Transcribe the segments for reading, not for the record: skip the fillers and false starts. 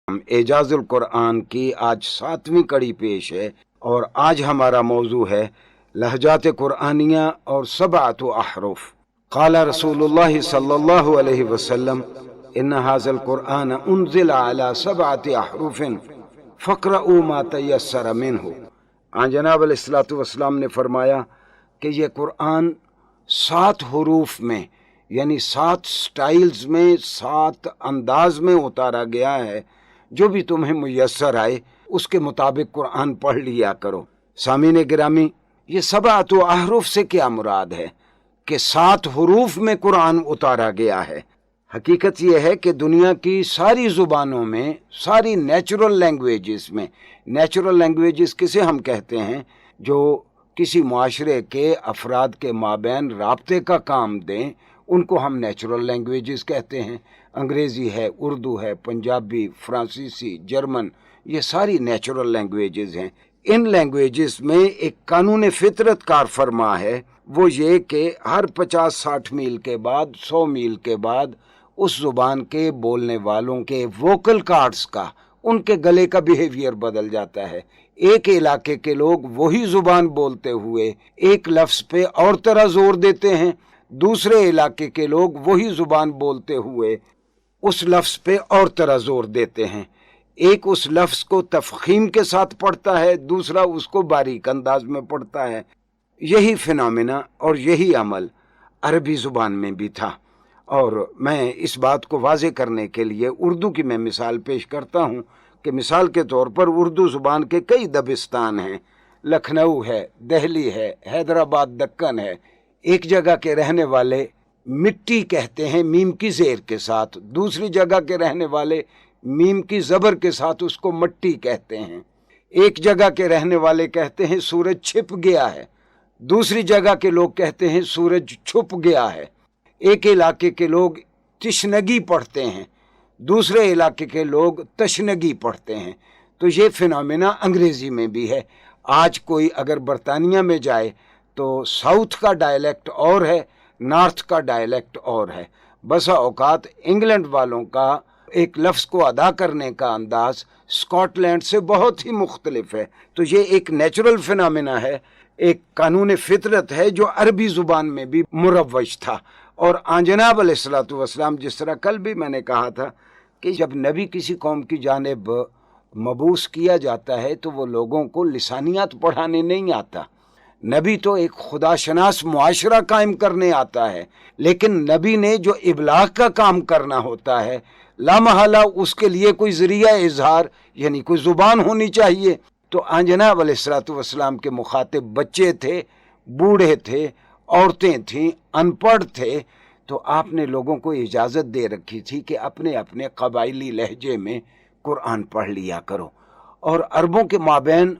ہم اعجازُ القرآن کی آج 7ویں کڑی پیش ہے، اور آج ہمارا موضوع ہے لہجات قرآنیہ اور 7 احرف۔ قال رسول اللہ صلی اللہ علیہ وسلم ان ھذا القرآن انزل علی 7 احرف فاقرؤوا ما تیسر منہ۔ جناب علیہ الصلوۃ والسلام نے فرمایا کہ یہ قرآن 7 حروف میں، یعنی 7 سٹائلز میں، 7 انداز میں اتارا گیا ہے۔ جو بھی تمہیں میسر آئے اس کے مطابق قرآن پڑھ لیا کرو۔ سامعین گرامی، یہ 7 احرف سے کیا مراد ہے کہ 7 حروف میں قرآن اتارا گیا ہے؟ حقیقت یہ ہے کہ دنیا کی ساری زبانوں میں، ساری نیچرل لینگویجز میں، نیچرل لینگویجز کسے ہم کہتے ہیں؟ جو کسی معاشرے کے افراد کے مابین رابطے کا کام دیں، ان کو ہم نیچرل لینگویجز کہتے ہیں۔ انگریزی ہے، اردو ہے، پنجابی، فرانسیسی، جرمن، یہ ساری نیچرل لینگویجز ہیں۔ ان لینگویجز میں ایک قانون فطرت کار فرما ہے، وہ یہ کہ ہر 50-60 میل کے بعد، 100 میل کے بعد اس زبان کے بولنے والوں کے ووکل کارڈز کا، ان کے گلے کا بیہیویئر بدل جاتا ہے۔ ایک علاقے کے لوگ وہی زبان بولتے ہوئے ایک لفظ پہ اور طرح زور دیتے ہیں، دوسرے علاقے کے لوگ وہی زبان بولتے ہوئے اس لفظ پہ اور طرح زور دیتے ہیں۔ ایک اس لفظ کو تفخیم کے ساتھ پڑھتا ہے، دوسرا اس کو باریک انداز میں پڑھتا ہے۔ یہی فنامنا اور یہی عمل عربی زبان میں بھی تھا، اور میں اس بات کو واضح کرنے کے لیے اردو کی میں مثال پیش کرتا ہوں کہ مثال کے طور پر اردو زبان کے کئی دبستان ہیں، لکھنؤ ہے، دہلی ہے، حیدرآباد دکن ہے۔ ایک جگہ کے رہنے والے مٹی کہتے ہیں میم کی زیر کے ساتھ، دوسری جگہ کے رہنے والے میم کی زبر کے ساتھ اس کو مٹی کہتے ہیں۔ ایک جگہ کے رہنے والے کہتے ہیں سورج چھپ گیا ہے، دوسری جگہ کے لوگ کہتے ہیں سورج چھپ گیا ہے۔ ایک علاقے کے لوگ تشنگی پڑھتے ہیں، دوسرے علاقے کے لوگ تشنگی پڑھتے ہیں۔ تو یہ فنامنا انگریزی میں بھی ہے۔ آج کوئی اگر برطانیہ میں جائے تو ساؤتھ کا ڈائلیکٹ اور ہے، نارتھ کا ڈائلیکٹ اور ہے۔ بسا اوقات انگلینڈ والوں کا ایک لفظ کو ادا کرنے کا انداز اسکاٹ لینڈ سے بہت ہی مختلف ہے۔ تو یہ ایک نیچرل فنامنا ہے، ایک قانون فطرت ہے جو عربی زبان میں بھی مروج تھا۔ اور جناب علیہ الصلوۃ والسلام، جس طرح کل بھی میں نے کہا تھا کہ جب نبی کسی قوم کی جانب مبعوث کیا جاتا ہے تو وہ لوگوں کو لسانیات پڑھانے نہیں آتا، نبی تو ایک خدا شناس معاشرہ قائم کرنے آتا ہے۔ لیکن نبی نے جو ابلاغ کا کام کرنا ہوتا ہے، لامحالہ اس کے لیے کوئی ذریعہ اظہار، یعنی کوئی زبان ہونی چاہیے۔ تو جناب علیہ الصلوۃ والسلام کے مخاطب بچے تھے، بوڑھے تھے، عورتیں تھیں، ان پڑھ تھے، تو آپ نے لوگوں کو اجازت دے رکھی تھی کہ اپنے اپنے قبائلی لہجے میں قرآن پڑھ لیا کرو۔ اور عربوں کے مابین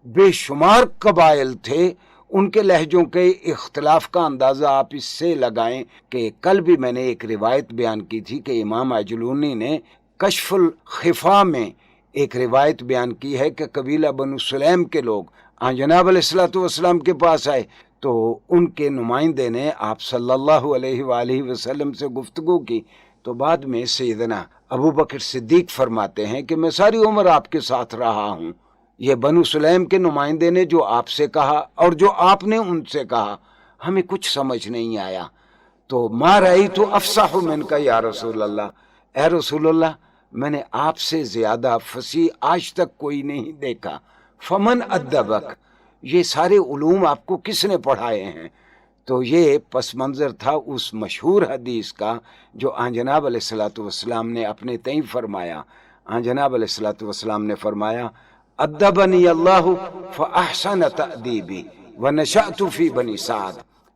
بے شمار قبائل تھے، ان کے لہجوں کے اختلاف کا اندازہ آپ اس سے لگائیں کہ کل بھی میں نے ایک روایت بیان کی تھی کہ امام عجلونی نے کشف الخفا میں ایک روایت بیان کی ہے کہ قبیلہ بنو سلیم کے لوگ جناب علیہ الصلوۃ والسلام کے پاس آئے تو ان کے نمائندے نے آپ صلی اللہ علیہ وآلہ وسلم سے گفتگو کی۔ تو بعد میں سیدنا ابو بکر صدیق فرماتے ہیں کہ میں ساری عمر آپ کے ساتھ رہا ہوں، یہ بنو سلیم کے نمائندے نے جو آپ سے کہا اور جو آپ نے ان سے کہا ہمیں کچھ سمجھ نہیں آیا۔ تو ما رأیت افصح منک یا رسول اللہ، اے رسول اللہ، میں نے آپ سے زیادہ فصیح آج تک کوئی نہیں دیکھا۔ فمن ادبک، یہ سارے علوم آپ کو کس نے پڑھائے ہیں؟ تو یہ پس منظر تھا اس مشہور حدیث کا جو جناب علیہ الصلوۃ والسلام نے اپنے تئیں فرمایا۔ جناب علیہ الصلوۃ والسلام نے فرمایا ادبنی اللہ فاحسن تأدیبی ونشأت فی بنی سعد۔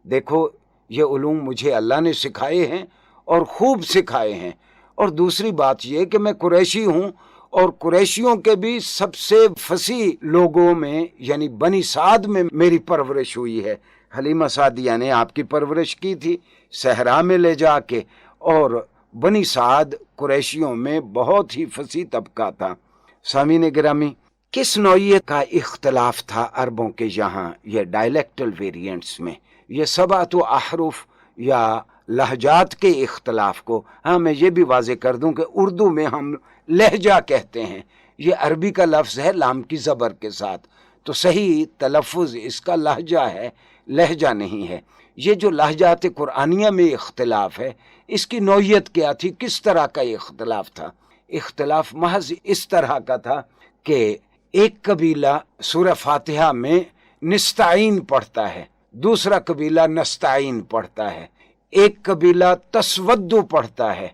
دیکھو، یہ علوم مجھے اللہ نے سکھائے ہیں اور خوب سکھائے ہیں۔ اور دوسری بات یہ کہ میں قریشی ہوں، اور قریشیوں کے بھی سب سے فصیح لوگوں میں یعنی بنی سعد میں میری پرورش ہوئی ہے۔ حلیمہ سعدیہ نے آپ کی پرورش کی تھی صحرا میں لے جا کے، اور بنی سعد قریشیوں میں بہت ہی فصیح طبقہ تھا۔ سامعین گرامی، کس نوعیت کا اختلاف تھا عربوں کے یہاں یہ ڈائلیکٹل ویریئنٹس میں؟ یہ 7 احرف یا لہجات کے اختلاف کو. ہاں میں یہ بھی واضح کر دوں کہ اردو میں ہم لہجہ کہتے ہیں، یہ عربی کا لفظ ہے لام کی زبر کے ساتھ، تو صحیح تلفظ اس کا لہجہ ہے، لہجہ نہیں ہے. یہ جو لہجات قرآنیہ میں اختلاف ہے، اس کی نوعیت کیا تھی، کس طرح کا اختلاف تھا؟ اختلاف محض اس طرح کا تھا کہ ایک قبیلہ سورہ فاتحہ میں نستعین پڑھتا ہے، دوسرا قبیلہ نستعین پڑھتا ہے. ایک قبیلہ تسودو پڑھتا ہے،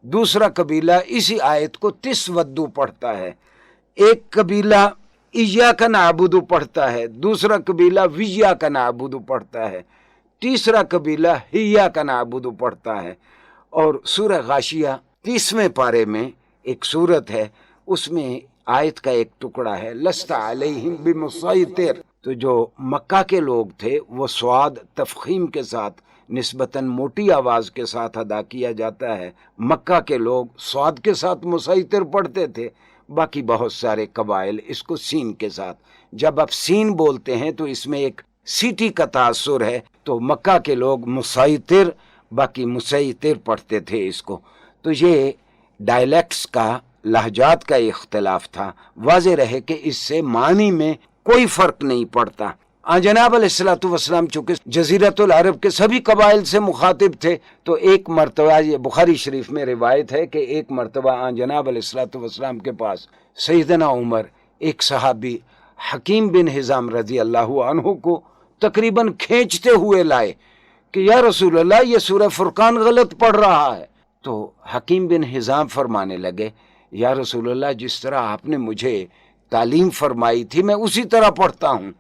دوسرا قبیلہ اسی آیت کو تسودو پڑھتا ہے. ایک قبیلہ ایاک نعبد پڑھتا ہے، دوسرا قبیلہ ویاک نعبد پڑھتا ہے، تیسرا قبیلہ ہیاک نعبد پڑھتا ہے. اور سورہ غاشیہ 30ویں پارے میں ایک سورت ہے، اس میں آیت کا ایک ٹکڑا ہے لست علیہم بمسیطر. تو جو مکہ کے لوگ تھے وہ سواد تفخیم کے ساتھ نسبتاً موٹی آواز کے ساتھ ادا کیا جاتا ہے. مکہ کے لوگ سواد کے ساتھ مسیطر پڑھتے تھے، باقی بہت سارے قبائل اس کو سین کے ساتھ. جب آپ سین بولتے ہیں تو اس میں ایک سیٹی کا تاثر ہے، تو مکہ کے لوگ مسیطر، باقی مسیطر پڑھتے تھے اس کو. تو یہ ڈائلیکٹس کا، لہجات کا اختلاف تھا. واضح رہے کہ اس سے معنی میں کوئی فرق نہیں پڑتا. جناب علیہ الصلوۃ والسلام چونکہ جزیرۃ العرب کے سبھی قبائل سے مخاطب تھے، تو ایک مرتبہ، یہ بخاری شریف میں روایت ہے کہ ایک مرتبہ جناب علیہ الصلوۃ والسلام کے پاس سیدنا عمر ایک صحابی حکیم بن حزام رضی اللہ عنہ کو تقریباً کھینچتے ہوئے لائے کہ یا رسول اللہ یہ سورہ فرقان غلط پڑھ رہا ہے. تو حکیم بن حزام فرمانے لگے یا رسول اللہ جس طرح آپ نے مجھے تعلیم فرمائی تھی میں اسی طرح پڑھتا ہوں.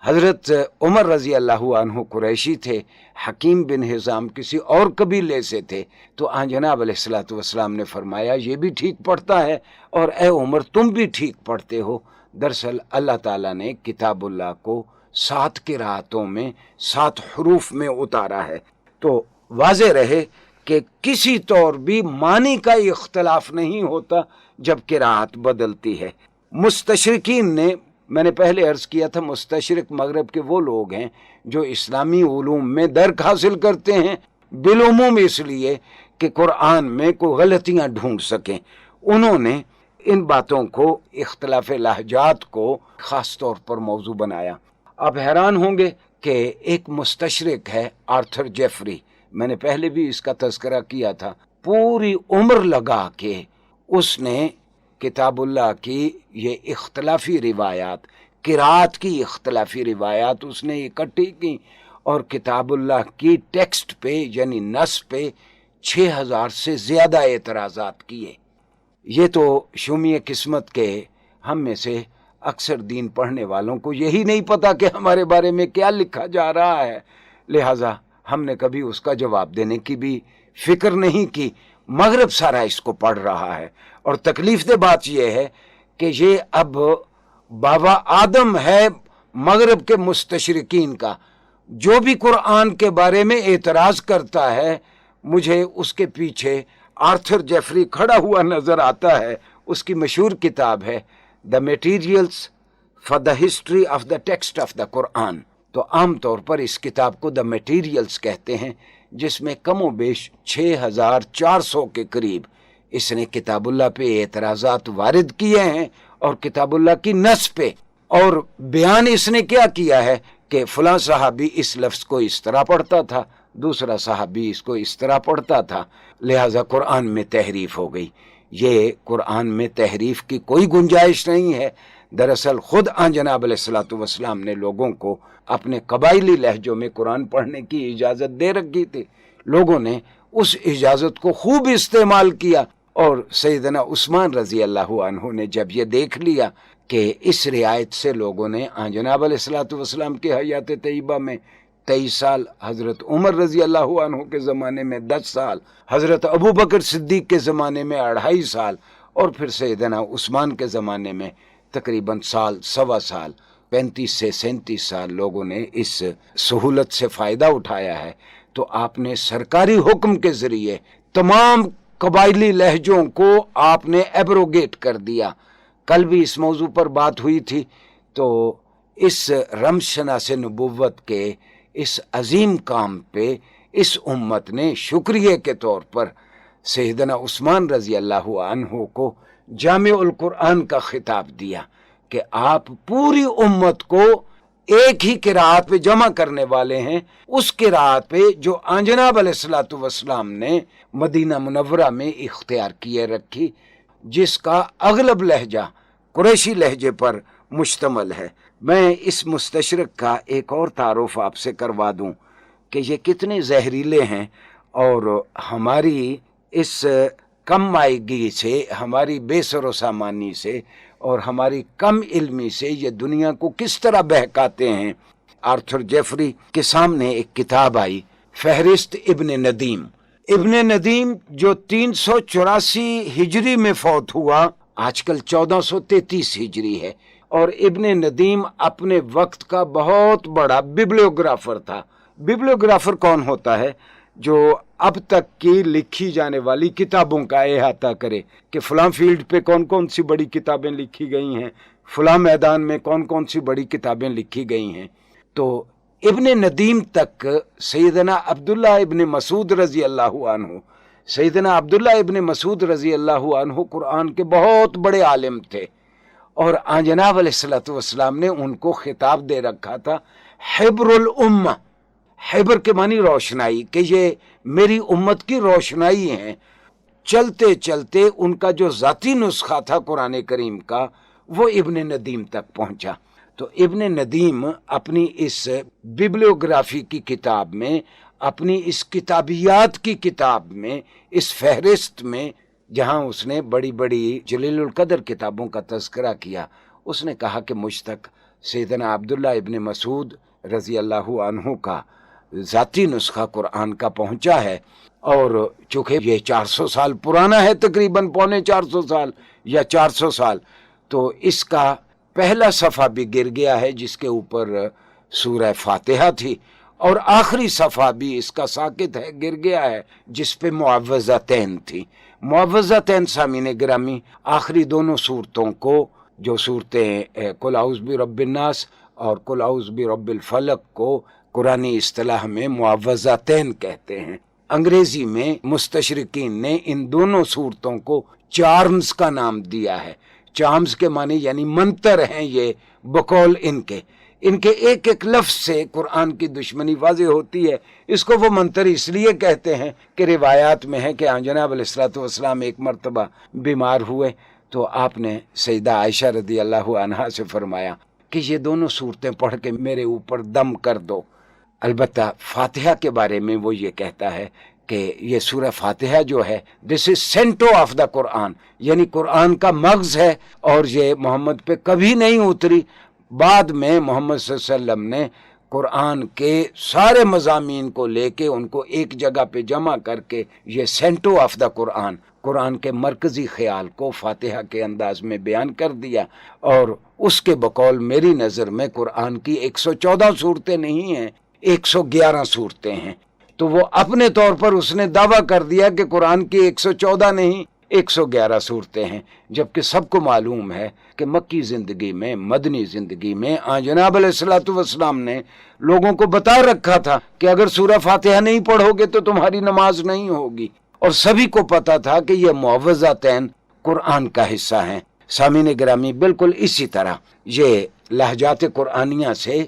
حضرت عمر رضی اللہ عنہ قریشی تھے، حکیم بن حزام کسی اور قبیلے سے تھے. تو جناب علیہ الصلوۃ والسلام نے فرمایا یہ بھی ٹھیک پڑھتا ہے اور اے عمر تم بھی ٹھیک پڑھتے ہو. دراصل اللہ تعالیٰ نے کتاب اللہ کو 7 قرأتوں میں 7 حروف میں اتارا ہے. تو واضح رہے کہ کسی طور بھی معنی کا اختلاف نہیں ہوتا جب قرأت بدلتی ہے. مستشرقین نے، میں نے پہلے عرض کیا تھا مستشرق مغرب کے وہ لوگ ہیں جو اسلامی علوم میں درک حاصل کرتے ہیں بالعموم اس لیے کہ قرآن میں کوئی غلطیاں ڈھونڈ سکیں. انہوں نے ان باتوں کو، اختلاف لہجات کو خاص طور پر موضوع بنایا. آپ حیران ہوں گے کہ ایک مستشرق ہے آرتھر جیفری، میں نے پہلے بھی اس کا تذکرہ کیا تھا. پوری عمر لگا کے اس نے کتاب اللہ کی یہ اختلافی روایات، قرأت کی اختلافی روایات اس نے اکٹھی کی اور کتاب اللہ کی ٹیکسٹ پہ یعنی نص پہ 6000 سے زیادہ اعتراضات کیے. یہ تو شومی قسمت کے ہم میں سے اکثر دین پڑھنے والوں کو یہی نہیں پتا کہ ہمارے بارے میں کیا لکھا جا رہا ہے، لہٰذا ہم نے کبھی اس کا جواب دینے کی بھی فکر نہیں کی. مغرب سارا اس کو پڑھ رہا ہے اور تکلیف دہ بات یہ ہے کہ یہ اب بابا آدم ہے مغرب کے مستشرقین کا. جو بھی قرآن کے بارے میں اعتراض کرتا ہے مجھے اس کے پیچھے آرتھر جیفری کھڑا ہوا نظر آتا ہے. اس کی مشہور کتاب ہے the materials for the history of the text of the Quran. تو عام طور پر اس کتاب کو دا میٹیریلز کہتے ہیں، جس میں کم و بیش 6400 کے قریب اس نے کتاب اللہ پہ اعتراضات وارد کیے ہیں اور کتاب اللہ کی نص پہ. اور بیان اس نے کیا کیا ہے کہ فلاں صحابی اس لفظ کو اس طرح پڑھتا تھا، دوسرا صحابی اس کو اس طرح پڑھتا تھا، لہٰذا قرآن میں تحریف ہو گئی. یہ قرآن میں تحریف کی کوئی گنجائش نہیں ہے. دراصل خود جناب علیہ الصلوۃ والسلام نے لوگوں کو اپنے قبائلی لہجوں میں قرآن پڑھنے کی اجازت دے رکھی تھی. لوگوں نے اس اجازت کو خوب استعمال کیا اور سیدنا عثمان رضی اللہ عنہ نے جب یہ دیکھ لیا کہ اس رعایت سے لوگوں نے جناب علیہ الصلوۃ والسلام کی حیات طیبہ میں 23 سال، حضرت عمر رضی اللہ عنہ کے زمانے میں 10 سال، حضرت ابو بکر صدیق کے زمانے میں 2.5 سال اور پھر سیدنا عثمان کے زمانے میں تقریباً سوا سال 35 سے 37 سال لوگوں نے اس سہولت سے فائدہ اٹھایا ہے. تو آپ نے سرکاری حکم کے ذریعے تمام قبائلی لہجوں کو آپ نے ایبروگیٹ کر دیا. کل بھی اس موضوع پر بات ہوئی تھی. تو اس رمز شناس نبوت کے اس عظیم کام پہ اس امت نے شکریہ کے طور پر سیدنا عثمان رضی اللہ عنہ کو جامع القرآن کا خطاب دیا کہ آپ پوری امت کو ایک ہی قرات پہ جمع کرنے والے ہیں، اس قرات پہ جو جناب علیہ الصلوۃ والسلام نے مدینہ منورہ میں اختیار کیے رکھی، جس کا اغلب لہجہ قریشی لہجے پر مشتمل ہے۔ میں اس مستشرق کا ایک اور تعارف آپ سے کروا دوں کہ یہ کتنے زہریلے ہیں، اور ہماری اس کم مائگی سے، ہماری بے سر و سامانی سے اور ہماری کم علمی سے یہ دنیا کو کس طرح بہکاتے ہیں۔ آرتھر جیفری کے سامنے ایک کتاب آئی، فہرست ابن ندیم۔ ابن ندیم جو 384 ہجری میں فوت ہوا، آج کل 1433 ہجری ہے، اور ابن ندیم اپنے وقت کا بہت بڑا ببلیوگرافر تھا۔ ببلیوگرافر کون ہوتا ہے؟ جو اب تک کی لکھی جانے والی کتابوں کا احاطہ کرے کہ فلاں فیلڈ پہ کون کون سی بڑی کتابیں لکھی گئی ہیں، فلاں میدان میں کون کون سی بڑی کتابیں لکھی گئی ہیں۔ تو ابن ندیم تک سیدنا عبداللہ ابن مسعود رضی اللہ عنہ، سیدنا عبداللہ ابن مسعود رضی اللہ عنہ قرآن کے بہت بڑے عالم تھے، اور جناب علیہ الصلوۃ والسلام نے ان کو خطاب دے رکھا تھا حبر الامہ۔ حبر کے معنی روشنائی، کہ یہ میری امت کی روشنائی ہیں۔ چلتے چلتے ان کا جو ذاتی نسخہ تھا قرآن کریم کا، وہ ابن ندیم تک پہنچا۔ تو ابن ندیم اپنی اس ببلیوگرافی کی کتاب میں، اپنی اس کتابیات کی کتاب میں، اس فہرست میں، جہاں اس نے بڑی بڑی جلیل القدر کتابوں کا تذکرہ کیا، اس نے کہا کہ مجھ تک سیدنا عبداللہ ابن مسعود رضی اللہ عنہ کا ذاتی نسخہ قرآن کا پہنچا ہے، اور چونکہ یہ 400 سال پرانا ہے، تقریباً 450 سال یا 400 سال، تو اس کا پہلا صفحہ بھی گر گیا ہے جس کے اوپر سورہ فاتحہ تھی، اور آخری صفحہ بھی اس کا ساکت ہے، گر گیا ہے، جس پہ معوذتین تھی۔ معوذتین سامعین گرامی، آخری دونوں صورتوں کو، جو صورتیں قل اعوذ برب الناس اور قل اعوذ برب الفلق کو قرآنی اصطلاح میں معوذتین کہتے ہیں۔ انگریزی میں مستشرقین نے ان دونوں صورتوں کو چارمز کا نام دیا ہے۔ چارمز کے معنی یعنی منتر ہیں، یہ بقول ان کے ایک ایک لفظ سے قرآن کی دشمنی واضح ہوتی ہے۔ اس کو وہ منتر اس لیے کہتے ہیں کہ روایات میں ہے کہ جناب علیہ الصلوۃ والسلام ایک مرتبہ بیمار ہوئے، تو آپ نے سیدہ عائشہ رضی اللہ عنہا سے فرمایا کہ یہ دونوں صورتیں پڑھ کے میرے اوپر دم کر دو۔ البتہ فاتحہ کے بارے میں وہ یہ کہتا ہے کہ یہ سورہ فاتحہ جو ہے، دس از سینٹر آف دا قرآن، یعنی قرآن کا مغز ہے، اور یہ محمد پہ کبھی نہیں اتری۔ بعد میں محمد صلی اللہ علیہ وسلم نے قرآن کے سارے مضامین کو لے کے ان کو ایک جگہ پہ جمع کر کے یہ سینٹر آف دا قرآن، قرآن کے مرکزی خیال کو فاتحہ کے انداز میں بیان کر دیا، اور اس کے بقول میری نظر میں قرآن کی 114 صورتیں نہیں ہیں، 111 صورتیں ہیں۔ تو وہ اپنے طور پر اس نے دعویٰ کر دیا کہ قرآن کی 114 نہیں 111 صورتیں ہیں، جبکہ سب کو معلوم ہے کہ مکی زندگی میں، مدنی زندگی میں جناب علیہ الصلوۃ والسلام نے لوگوں کو بتا رکھا تھا کہ اگر سورہ فاتحہ نہیں پڑھو گے تو تمہاری نماز نہیں ہوگی، اور سبھی کو پتا تھا کہ یہ معوذتین قرآن کا حصہ ہیں۔ سامعین گرامی، بالکل اسی طرح یہ لہجات قرآنیہ سے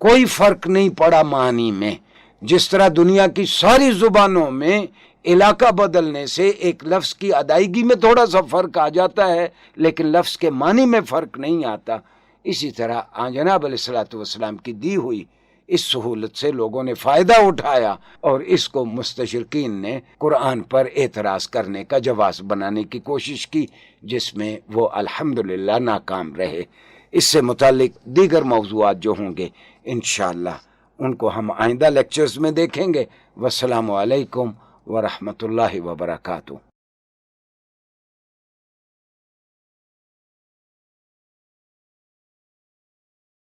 کوئی فرق نہیں پڑا معنی میں۔ جس طرح دنیا کی ساری زبانوں میں علاقہ بدلنے سے ایک لفظ کی ادائیگی میں تھوڑا سا فرق آ جاتا ہے، لیکن لفظ کے معنی میں فرق نہیں آتا، اسی طرح جناب علیہ الصلوۃ والسلام کی دی ہوئی اس سہولت سے لوگوں نے فائدہ اٹھایا، اور اس کو مستشرقین نے قرآن پر اعتراض کرنے کا جواز بنانے کی کوشش کی، جس میں وہ الحمدللہ ناکام رہے۔ اس سے متعلق دیگر موضوعات جو ہوں گے انشاءاللہ ان کو ہم آئندہ لیکچرز میں دیکھیں گے۔ والسلام علیکم ورحمۃ اللہ وبرکاتہ۔